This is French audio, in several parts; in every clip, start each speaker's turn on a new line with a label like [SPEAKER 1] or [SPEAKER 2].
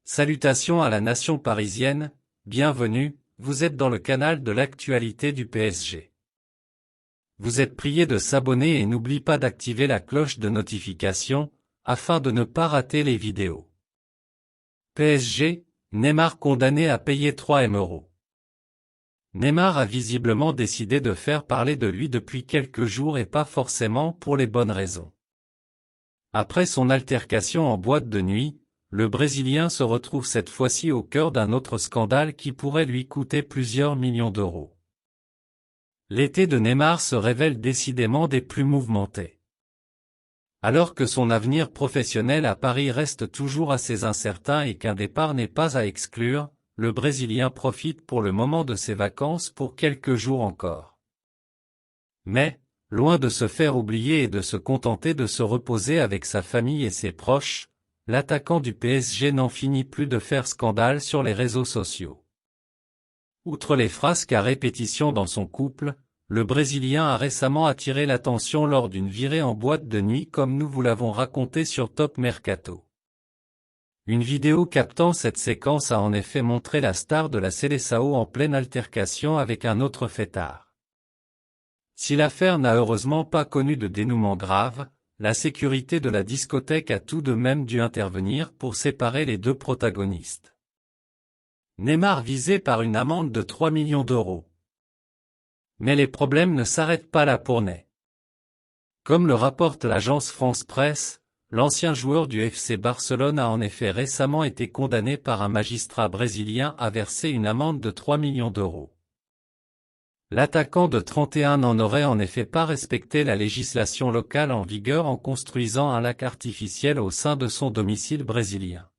[SPEAKER 1] Salutations à la nation parisienne, bienvenue, vous êtes dans le canal de l'actualité du PSG. Vous êtes priés de s'abonner et n'oubliez pas d'activer la cloche de notification, afin de ne pas rater les vidéos. PSG, Neymar condamné à payer 3 M €. Neymar a visiblement décidé de faire parler de lui depuis quelques jours et pas forcément pour les bonnes raisons. Après son altercation en boîte de nuit, le Brésilien se retrouve cette fois-ci au cœur d'un autre scandale qui pourrait lui coûter plusieurs millions d'euros. L'été de Neymar se révèle décidément des plus mouvementés. Alors que son avenir professionnel à Paris reste toujours assez incertain et qu'un départ n'est pas à exclure, le Brésilien profite pour le moment de ses vacances pour quelques jours encore. Mais, loin de se faire oublier et de se contenter de se reposer avec sa famille et ses proches, l'attaquant du PSG n'en finit plus de faire scandale sur les réseaux sociaux. Outre les frasques à répétition dans son couple, le Brésilien a récemment attiré l'attention lors d'une virée en boîte de nuit comme nous vous l'avons raconté sur Top Mercato. Une vidéo captant cette séquence a en effet montré la star de la Seleção en pleine altercation avec un autre fêtard. Si l'affaire n'a heureusement pas connu de dénouement grave, la sécurité de la discothèque a tout de même dû intervenir pour séparer les deux protagonistes. Neymar visé par une amende de 3 millions d'euros. Mais les problèmes ne s'arrêtent pas là pour Ney. Comme le rapporte l'agence France Presse, l'ancien joueur du FC Barcelone a en effet récemment été condamné par un magistrat brésilien à verser une amende de 3 millions d'euros. L'attaquant de 31 ans n'aurait en effet pas respecté la législation locale en vigueur en construisant un lac artificiel au sein de son domicile brésilien.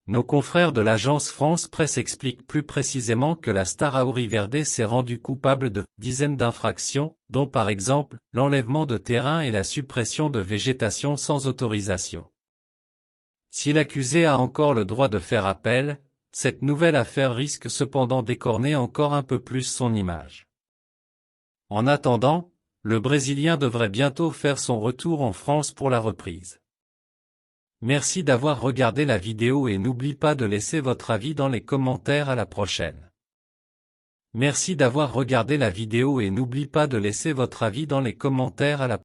[SPEAKER 1] Nos confrères de l'agence France Presse expliquent plus précisément que la star Auriverde s'est rendue coupable de dizaines d'infractions, dont par exemple l'enlèvement de terrain et la suppression de végétation sans autorisation. Si l'accusé a encore le droit de faire appel, cette nouvelle affaire risque cependant d'écorner encore un peu plus son image. En attendant, le Brésilien devrait bientôt faire son retour en France pour la reprise. Merci d'avoir regardé la vidéo et n'oubliez pas de laisser votre avis dans les commentaires. À la prochaine. Merci d'avoir regardé la vidéo et n'oubliez pas de laisser votre avis dans les commentaires. À la